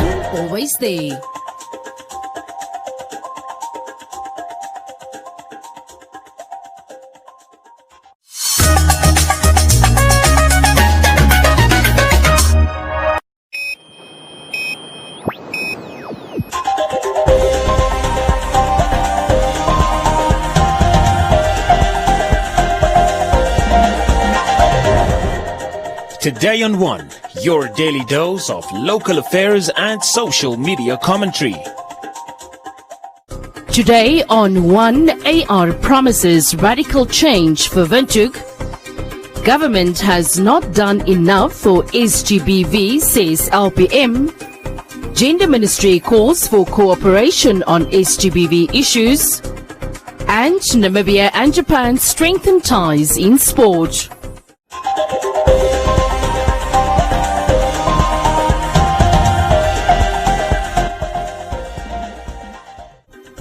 one, always there. Today on One, your daily dose of local affairs and social media commentary. Today on One, AR promises radical change for Windhoek. Government has not done enough for SGBV, says LPM. Gender Ministry calls for cooperation on SGBV issues. And Namibia and Japan strengthen ties in sport.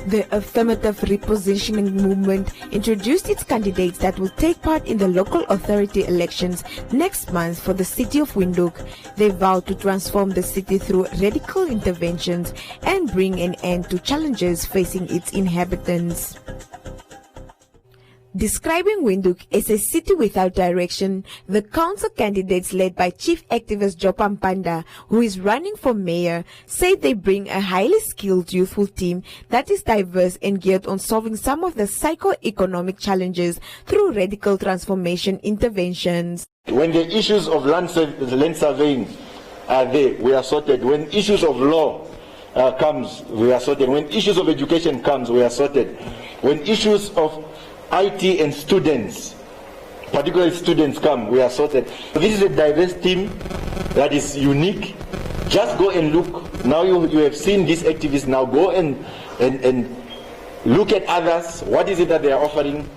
The affirmative repositioning movement introduced its candidates that will take part in the local authority elections next month for the city of Windhoek. They vowed to transform the city through radical interventions and bring an end to challenges facing its inhabitants. Describing Windhoek as a city without direction, the council candidates led by Chief Activist Jopam Panda, who is running for mayor, say they bring a highly skilled youthful team that is diverse and geared on solving some of the socio-economic challenges through radical transformation interventions. When the issues of land surveying are there, we are sorted. When issues of law comes, we are sorted. When issues of education comes, we are sorted. When issues of IT and students, particularly students, come, we are sorted. This is a diverse team that is unique. Just go and look. Now you have seen these activists. Now go and look at others. What is it that they are offering,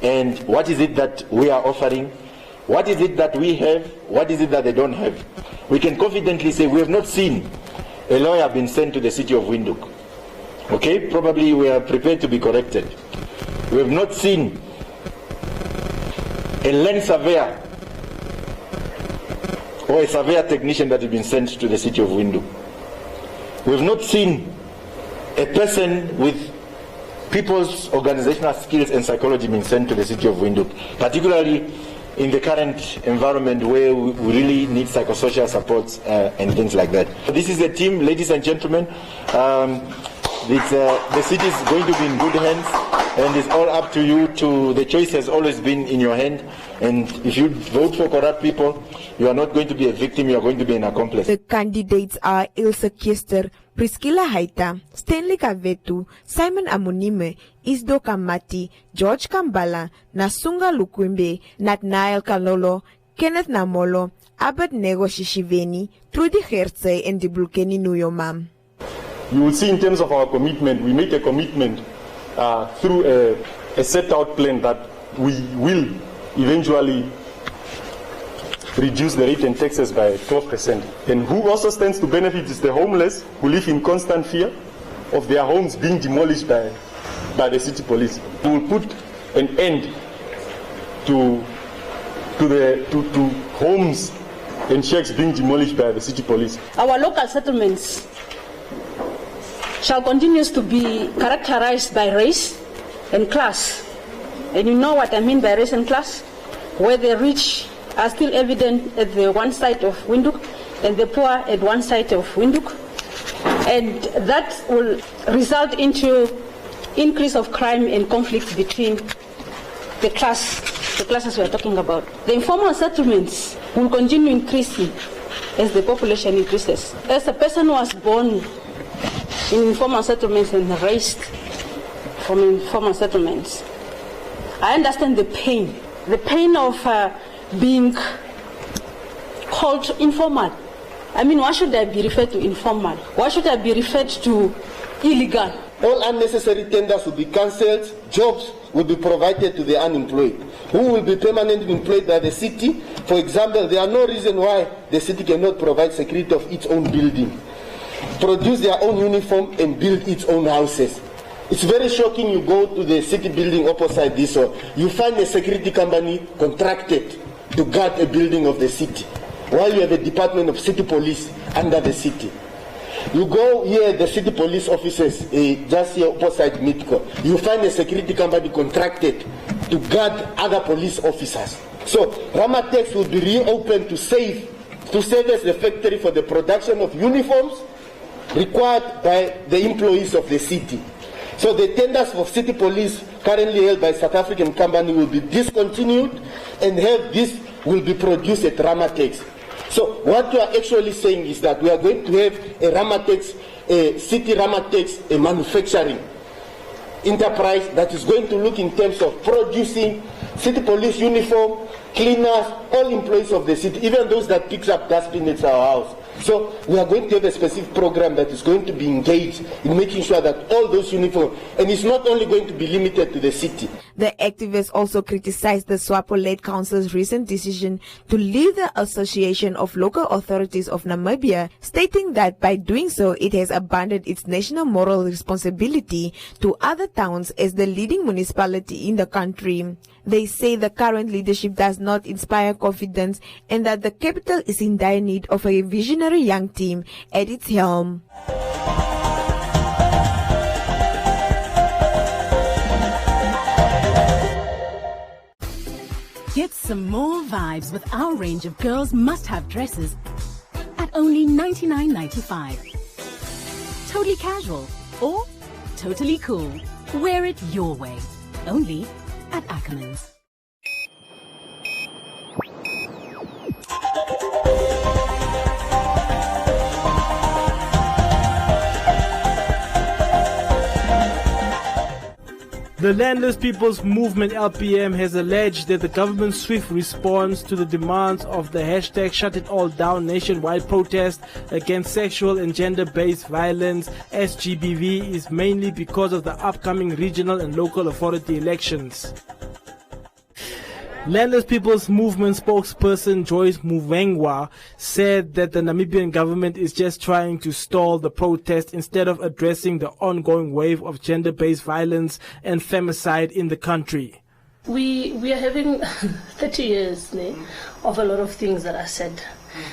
and what is it that we are offering? What is it that we have? What is it that they don't have? We can confidently say we have not seen a lawyer being sent to the city of Windhoek. Okay, probably we are prepared to be corrected. We have not seen a land surveyor or a surveyor technician that has been sent to the city of Windhoek. We have not seen a person with people's organizational skills and psychology being sent to the city of Windhoek, particularly in the current environment where we really need psychosocial supports and things like that. This is a team, ladies and gentlemen. The city is going to be in good hands, and it's all up to you. The choice has always been in your hand, and if you vote for corrupt people, you are not going to be a victim, you are going to be an accomplice. The candidates are Ilse Kiester, Priscilla Haita, Stanley Kavetu, Simon Amonime, Isdo Kamati, George Kambala, Nasunga Lukwembe, Nathaniel Kalolo, Kenneth Namolo, Abednego Shishiveni, Trudy Herze, and Diblukeni Nuyomam. You will see in terms of our commitment, we make a commitment through a set out plan that we will eventually reduce the rate and taxes by 12%. And who also stands to benefit is the homeless who live in constant fear of their homes being demolished by the city police. We will put an end to homes and shacks being demolished by the city police. Our local settlements shall continue to be characterized by race and class. And you know what I mean by race and class? Where the rich are still evident at the one side of Windhoek and the poor at one side of Windhoek. And that will result into increase of crime and conflict between the classes we are talking about. The informal settlements will continue increasing as the population increases. As a person who was born in informal settlements and raised from informal settlements, I understand the pain of being called informal. I mean, why should I be referred to informal? Why should I be referred to illegal? All unnecessary tenders will be cancelled, jobs will be provided to the unemployed, who will be permanently employed by the city. For example, there are no reason why the city cannot provide security of its own building, produce their own uniform and build its own houses. It's very shocking. You go to the city building opposite this, or you find a security company contracted to guard a building of the city, while you have a department of city police under the city. You go here, the city police offices, just here opposite Mitco, you find a security company contracted to guard other police officers. So Ramatex will be reopened to serve as the factory for the production of uniforms required by the employees of the city. So the tenders for city police currently held by South African company will be discontinued, and this will be produced at Ramatex. So what we are actually saying is that we are going to have a Ramatex, a city Ramatex, a manufacturing enterprise that is going to look in terms of producing city police uniform, cleaners, all employees of the city, even those that picks up dustbin at our house. So we are going to have a specific program that is going to be engaged in making sure that all those uniforms, and it's not only going to be limited to the city. The activists also criticized the SWAPO-led council's recent decision to leave the Association of Local Authorities of Namibia, stating that by doing so, it has abandoned its national moral responsibility to other towns as the leading municipality in the country. They say the current leadership does not inspire confidence and that the capital is in dire need of a visionary young team at its helm. Get some more vibes with our range of girls' must-have dresses at only $99.95. Totally casual or totally cool. Wear it your way. Only at Ackermans. The Landless People's Movement LPM has alleged that the government's swift response to the demands of the hashtag Shut It All Down nationwide protest against sexual and gender-based violence SGBV is mainly because of the upcoming regional and local authority elections. Landless People's Movement spokesperson Joyce Muvengwa said that the Namibian government is just trying to stall the protest instead of addressing the ongoing wave of gender-based violence and femicide in the country. We are having 30 years of a lot of things that are said.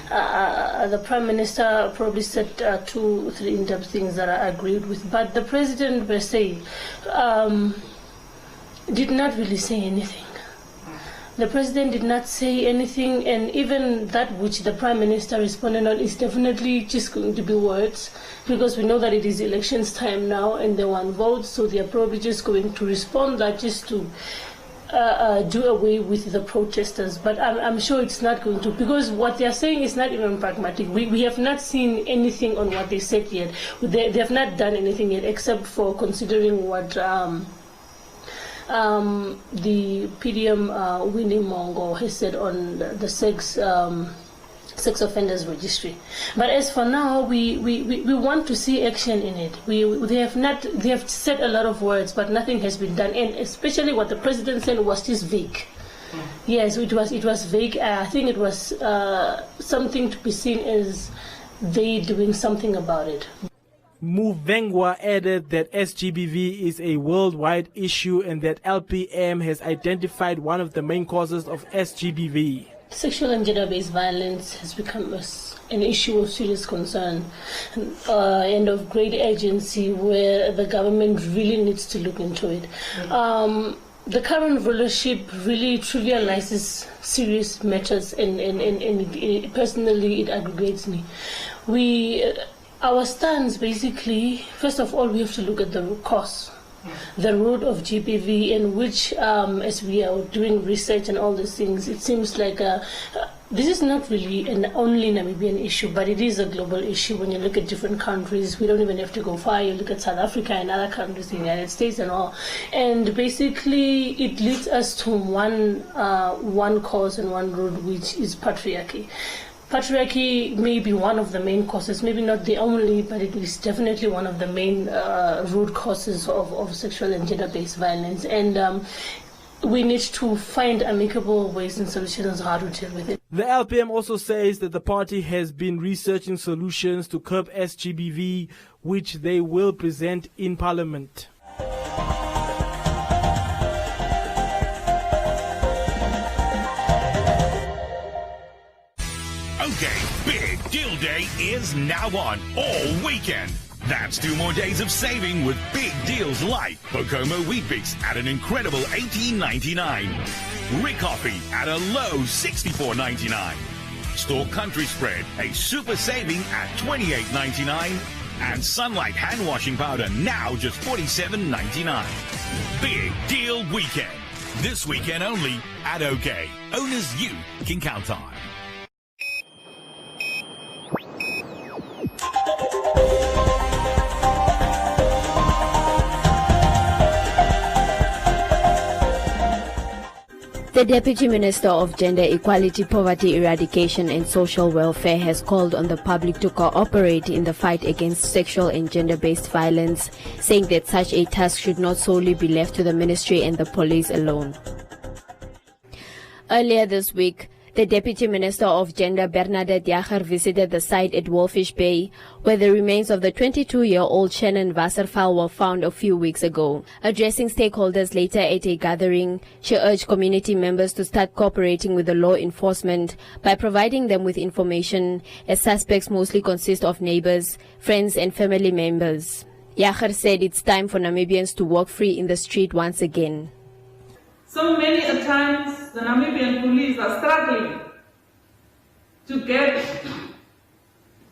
The Prime Minister probably said 2-3 in-depth things that I agreed with, but the President per se did not really say anything. The President did not say anything, and even that which the Prime Minister responded on is definitely just going to be words, because we know that it is elections time now and they want votes, so they are probably just going to respond that just to do away with the protesters. But I'm sure it's not going to, because what they are saying is not even pragmatic. We have not seen anything on what they said yet. They have not done anything yet except for considering what the PDM Winnie Mongo has said on the sex offenders registry. But as for now, we want to see action in it. They have said a lot of words, but nothing has been done, and especially what the President said was just vague. Yes, it was vague. I think it was something to be seen as they doing something about it. Muvengwa added that SGBV is a worldwide issue and that LPM has identified one of the main causes of SGBV. Sexual and gender-based violence has become an issue of serious concern and of great urgency, where the government really needs to look into it. The current rulership really trivializes serious matters, and personally it aggravates me. Our stance basically, first of all, we have to look at the root cause, the root of GBV, in which, as we are doing research and all these things, it seems like this is not really an only Namibian issue, but it is a global issue. When you look at different countries, we don't even have to go far. You look at South Africa and other countries, the United States and all. And basically, it leads us to one cause and one root, which is patriarchy. Patriarchy may be one of the main causes, maybe not the only, but it is definitely one of the main root causes of sexual and gender-based violence. And we need to find amicable ways and solutions how to deal with it. The LPM also says that the party has been researching solutions to curb SGBV, which they will present in Parliament. Okay, big deal All Day is now on all weekend. That's 2 more days of saving with big deals like Pocomo Wheat Bix at an incredible $18.99. Rick Coffee at a low $64.99. Store Country Spread, a super saving at $28.99. And Sunlight hand washing powder now just $47.99. Big deal weekend. This weekend only at OK. Owners you can count on. The Deputy Minister of Gender Equality, Poverty Eradication and Social Welfare has called on the public to cooperate in the fight against sexual and gender-based violence, saying that such a task should not solely be left to the ministry and the police alone. Earlier this week, the Deputy Minister of Gender, Bernadette Jager, visited the site at Wolfish Bay, where the remains of the 22-year-old Shannon Wasserfall were found a few weeks ago. Addressing stakeholders later at a gathering, she urged community members to start cooperating with the law enforcement by providing them with information, as suspects mostly consist of neighbors, friends and family members. Jager said it's time for Namibians to walk free in the street once again. So many a times the Namibian police are struggling to get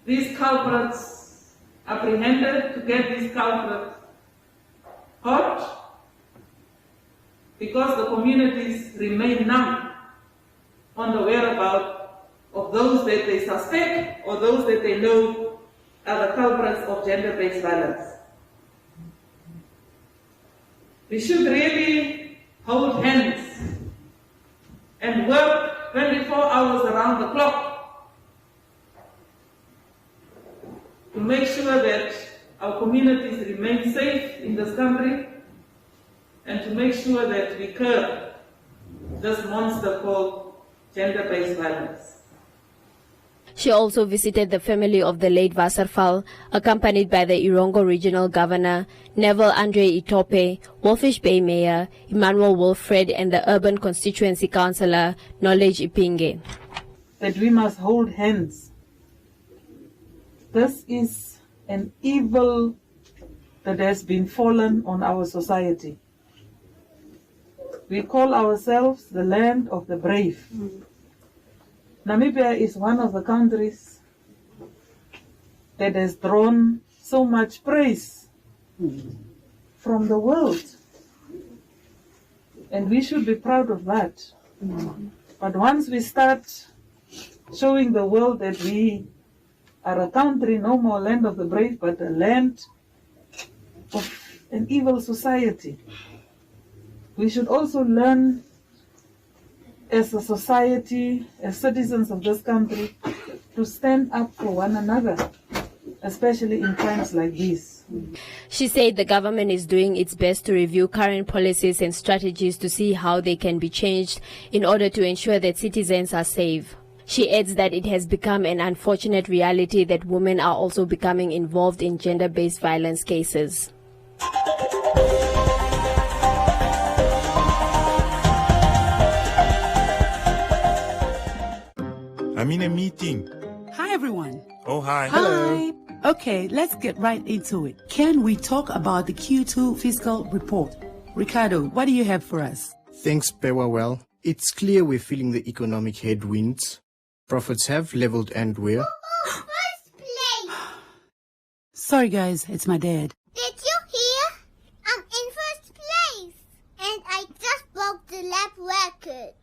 these culprits apprehended, to get these culprits caught, because the communities remain numb on the whereabouts of those that they suspect or those that they know are the culprits of gender-based violence. We should really hold hands and work 24 hours around the clock to make sure that our communities remain safe in this country and to make sure that we curb this monster called gender-based violence. She also visited the family of the late Wasserfall, accompanied by the Irongo Regional Governor, Neville Andre Itope, Wolfish Bay Mayor, Emmanuel Wilfred, and the Urban Constituency Councillor, Knowledge Ipinge. That we must hold hands. This is an evil that has been fallen on our society. We call ourselves the land of the brave. Namibia is one of the countries that has drawn so much praise from the world. And we should be proud of that. But once we start showing the world that we are a country, no more land of the brave, but a land of an evil society, we should also learn as a society, as citizens of this country, to stand up for one another, especially in times like these. She said the government is doing its best to review current policies and strategies to see how they can be changed in order to ensure that citizens are safe. She adds that it has become an unfortunate reality that women are also becoming involved in gender-based violence cases. I'm in a meeting. Hi, everyone. Oh, hi. Hi. Okay, let's get right into it. Can we talk about the Q2 Fiscal Report? Ricardo, what do you have for us? Thanks, Bewawell. It's clear we're feeling the economic headwinds. Profits have leveled and we're... First place! Sorry, guys, it's my dad. Did you hear? I'm in first place. And I just broke the lap record.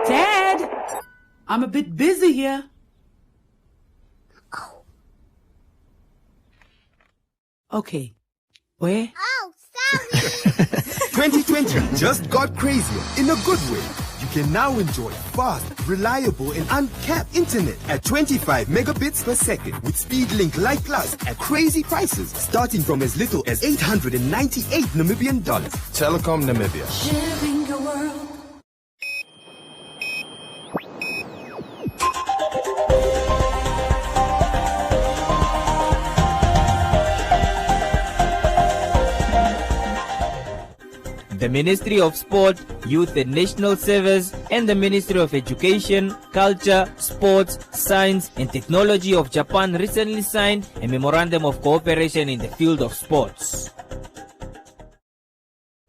Dad, I'm a bit busy here. Oh. Okay, where? Oh, sorry. 2020 just got crazier in a good way. You can now enjoy fast, reliable, and uncapped internet at 25 megabits per second with SpeedLink Light Plus at crazy prices starting from as little as 898 Namibian dollars. Telecom Namibia. Sharing your world. the Ministry of Sport, Youth and National Service, and the Ministry of Education, Culture, Sports, Science and Technology of Japan recently signed a memorandum of cooperation in the field of sports.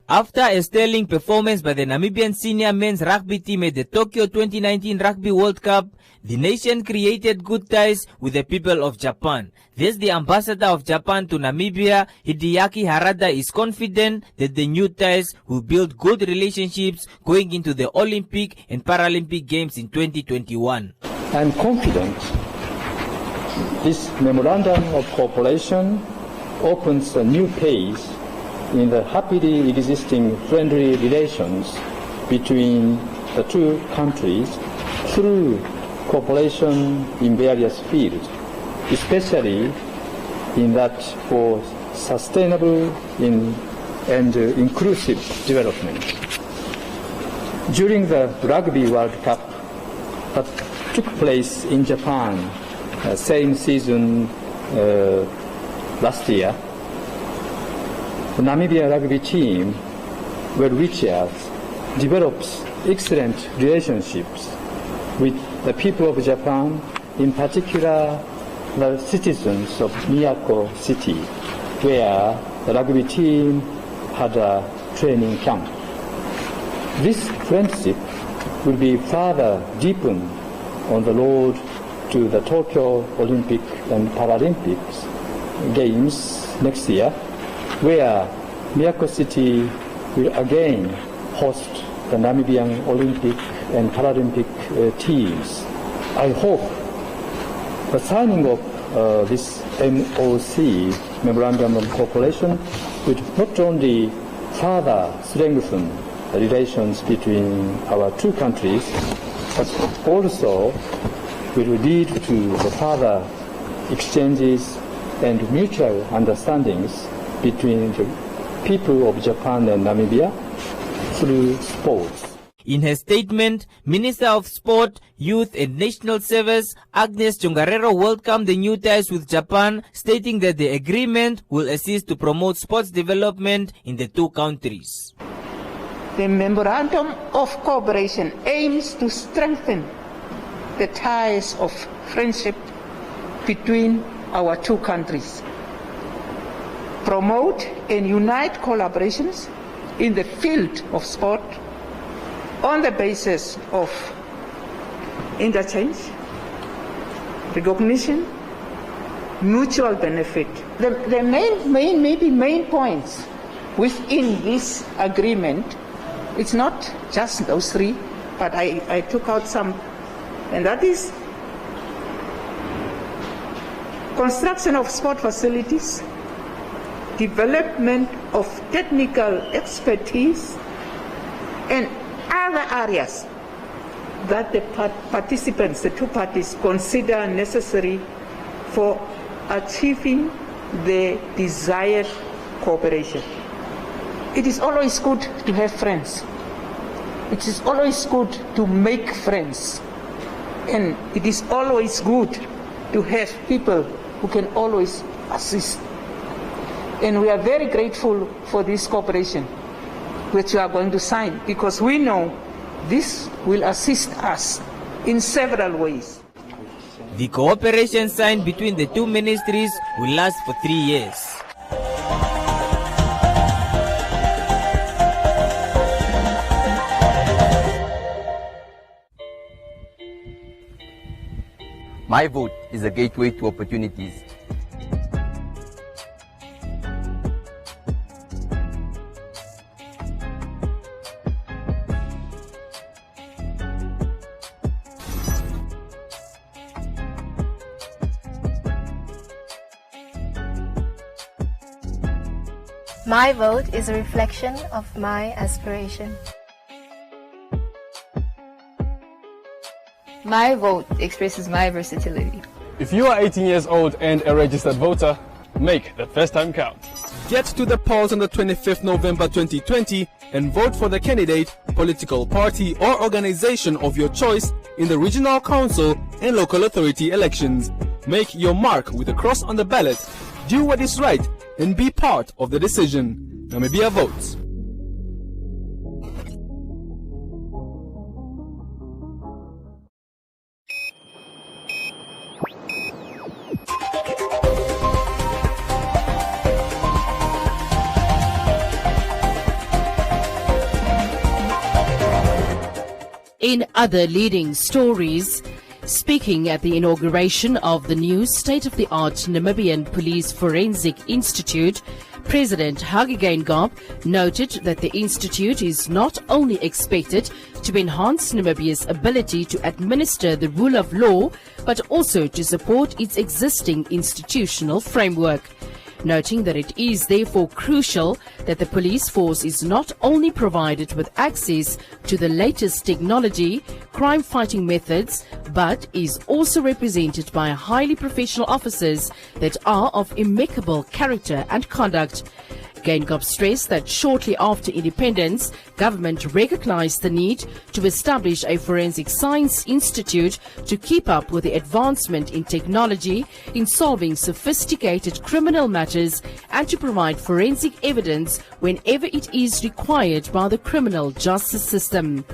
After a sterling performance by the Namibian senior men's rugby team at the Tokyo 2019 Rugby World Cup, the nation created good ties with the people of Japan. Thus, the ambassador of Japan to Namibia, Hideaki Harada, is confident that the new ties will build good relationships going into the Olympic and Paralympic Games in 2021. I'm confident this memorandum of cooperation opens a new page in the happily existing friendly relations between the two countries through cooperation in various fields, especially in that for sustainable and inclusive development. During the Rugby World Cup that took place in Japan, same season last year, the Namibian rugby team, well Richards, develops excellent relationships with the people of Japan, in particular the citizens of Miyako City, where the rugby team had a training camp. This friendship will be further deepened on the road to the Tokyo Olympic and Paralympics Games next year, where Miyako City will again host the Namibian Olympic and Paralympic teams. I hope the signing of this MOC, Memorandum of Cooperation, will not only further strengthen the relations between our two countries, but also will lead to the further exchanges and mutual understandings between the people of Japan and Namibia through sports. In her statement, Minister of Sport, Youth and National Service, Agnes Chongarero, welcomed the new ties with Japan, stating that the agreement will assist to promote sports development in the two countries. The Memorandum of Cooperation aims to strengthen the ties of friendship between our two countries, promote and unite collaborations in the field of sport on the basis of interchange, recognition, mutual benefit. The main points within this agreement, it's not just those three, but I took out some, and that is construction of sport facilities, development of technical expertise, and other areas that the participants, the two parties, consider necessary for achieving the desired cooperation. It is always good to have friends. It is always good to make friends. And it is always good to have people who can always assist. And we are very grateful for this cooperation which we are going to sign, because we know this will assist us in several ways. The cooperation signed between the two ministries will last for 3 years. My vote is a gateway to opportunities. My vote is a reflection of my aspiration. My vote expresses my versatility. If you are 18 years old and a registered voter, make that first time count. Get to the polls on the 25th November 2020 and vote for the candidate, political party or organization of your choice in the regional council and local authority elections. Make your mark with a cross on the ballot. Do what is right and be part of the decision. Namibia votes. In other leading stories, speaking at the inauguration of the new state-of-the-art Namibian Police Forensic Institute, President Hage Geingob noted that the institute is not only expected to enhance Namibia's ability to administer the rule of law, but also to support its existing institutional framework. Noting that it is therefore crucial that the police force is not only provided with access to the latest technology, crime-fighting methods, but is also represented by highly professional officers that are of impeccable character and conduct. Geingob stressed that shortly after independence, government recognized the need to establish a forensic science institute to keep up with the advancement in technology in solving sophisticated criminal matters and to provide forensic evidence whenever it is required by the criminal justice system.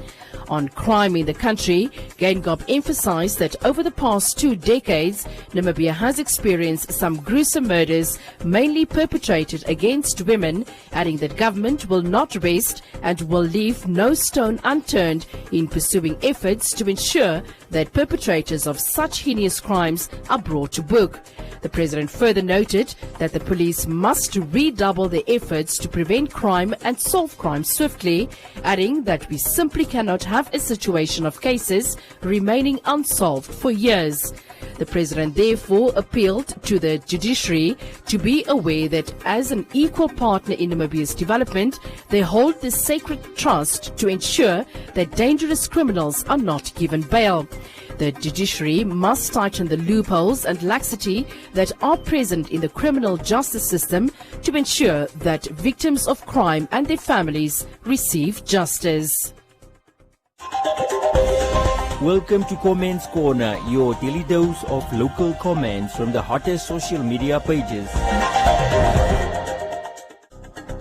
On crime in the country, Geingob emphasized that over the past 2 decades, Namibia has experienced some gruesome murders, mainly perpetrated against women, adding that government will not rest and will leave no stone unturned in pursuing efforts to ensure that perpetrators of such heinous crimes are brought to book. The president further noted that the police must redouble their efforts to prevent crime and solve crime swiftly, adding that we simply cannot have a situation of cases remaining unsolved for years. The president therefore appealed to the judiciary to be aware that as an equal partner in Namibia's development, they hold the sacred trust to ensure that dangerous criminals are not given bail. The judiciary must tighten the loopholes and laxity that are present in the criminal justice system to ensure that victims of crime and their families receive justice. Welcome to Comments Corner, your daily dose of local comments from the hottest social media pages.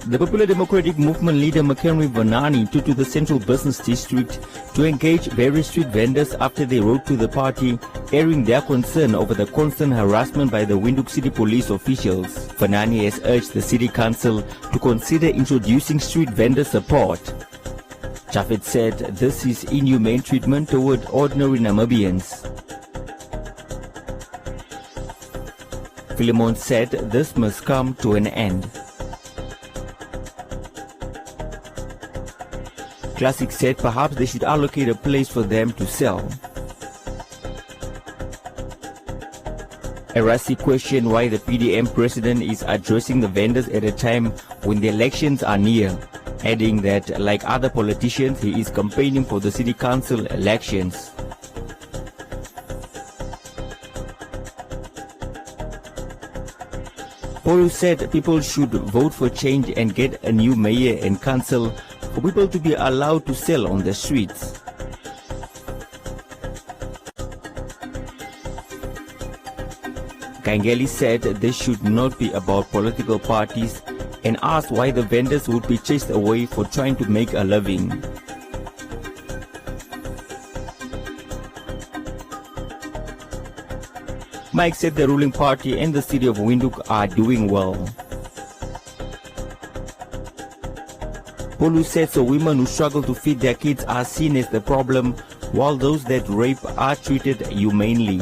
The Popular Democratic Movement leader McHenry Vanani took to the Central Business District to engage various street vendors after they wrote to the party, airing their concern over the constant harassment by the Windhoek City Police officials. Vanani has urged the City Council to consider introducing street vendor support. Japheth said this is inhumane treatment toward ordinary Namibians. Philemon said this must come to an end. Classic said perhaps they should allocate a place for them to sell. Erasi questioned why the PDM president is addressing the vendors at a time when the elections are near, adding that like other politicians he is campaigning for the city council elections. Polu said people should vote for change and get a new mayor and council for people to be allowed to sell on the streets. Kangeli said this should not be about political parties and asked why the vendors would be chased away for trying to make a living. Mike said the ruling party and the city of Windhoek are doing well. Polu said so women who struggle to feed their kids are seen as the problem, while those that rape are treated humanely.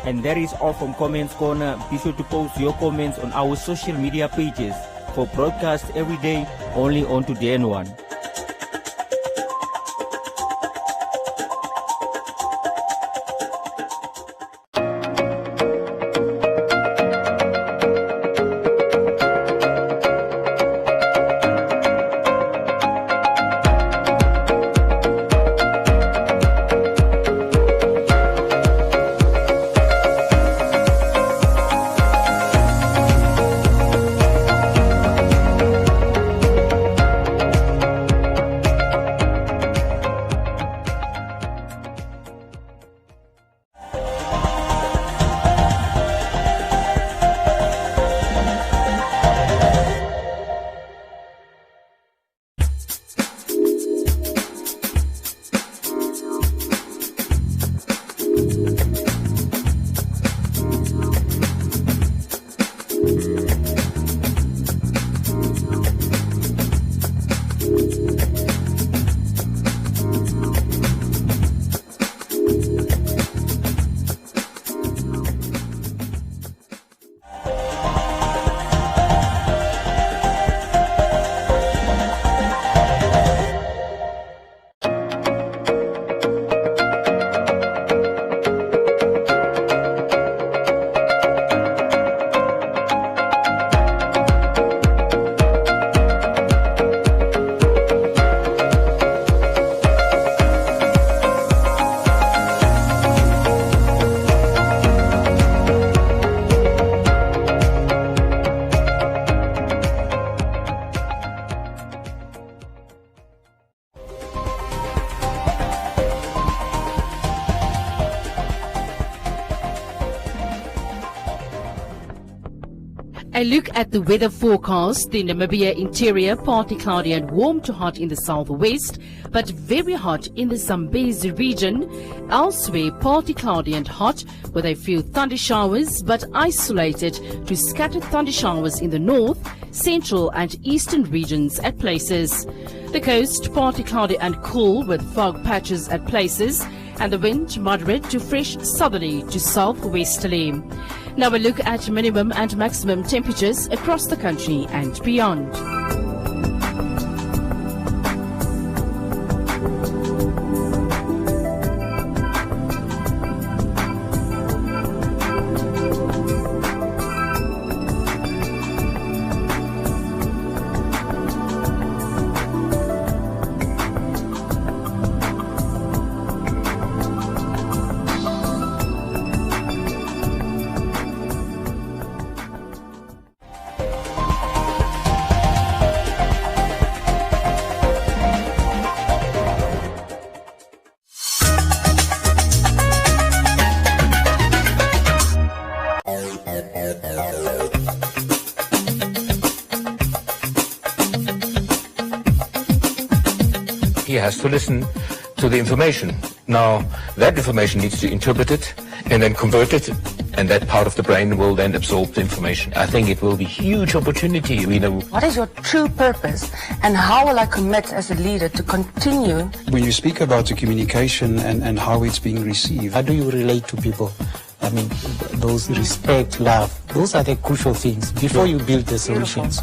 And that is all from Comments Corner. Be sure to post your comments on our social media pages for broadcast every day only on Today and One. A look at the weather forecast. The Namibia interior, partly cloudy and warm to hot in the southwest, but very hot in the Zambezi region. Elsewhere, partly cloudy and hot with a few thunder showers, but isolated to scattered thunder showers in the north, central and eastern regions at places. The coast, partly cloudy and cool with fog patches at places, and the wind moderate to fresh southerly to southwesterly. Now a look at minimum and maximum temperatures across the country and beyond. He has to listen to the information. Now, that information needs to interpret it and then convert it, and that part of the brain will then absorb the information. I think it will be a huge opportunity. What is your true purpose, and how will I commit as a leader to continue? When you speak about the communication and how it's being received, how do you relate to people? I mean, those respect, love, those are the crucial things before you build the solutions.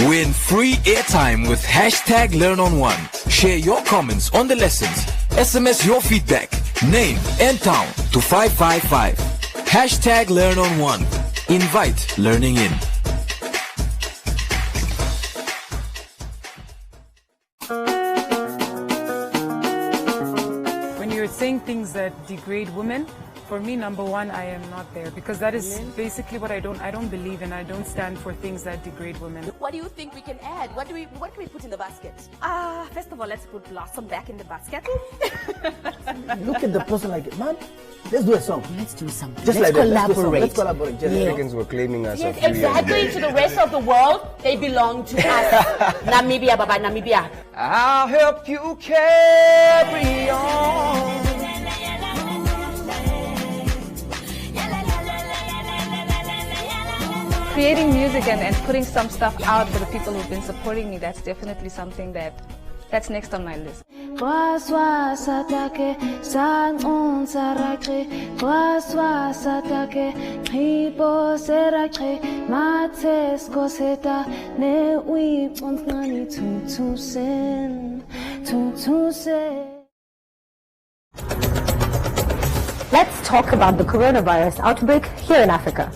Win free airtime with hashtag #LearnOn1. Share your comments on the lessons. SMS your feedback, name and town to 555. Hashtag #LearnOn1. Invite learning in. When you're saying things that degrade women, for me, number one, I am not there, because that is basically what I don't believe in. I don't stand for things that degrade women. What do you think we can add? What can we put in the basket? First of all, let's put Blossom back in the basket. Look at the person like, man, let's do a song. Let's do something. Just let's like collaborate. Let's collaborate. Yes. Africans were claiming us. Yes, exactly. To the rest of the world, they belong to us. Namibia, Baba, Namibia. I'll help you carry on. Creating music and putting some stuff out for the people who've been supporting me, that's definitely something that's next on my list. Let's talk about the coronavirus outbreak here in Africa.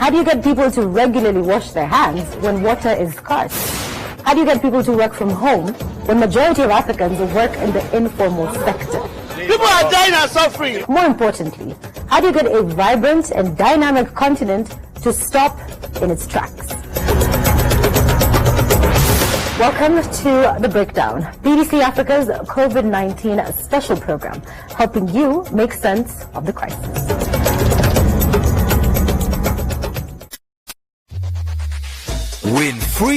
How do you get people to regularly wash their hands when water is scarce? How do you get people to work from home when majority of Africans work in the informal sector? People are dying and suffering. More importantly, how do you get a vibrant and dynamic continent to stop in its tracks? Welcome to The Breakdown, BBC Africa's COVID-19 special program, helping you make sense of the crisis. Win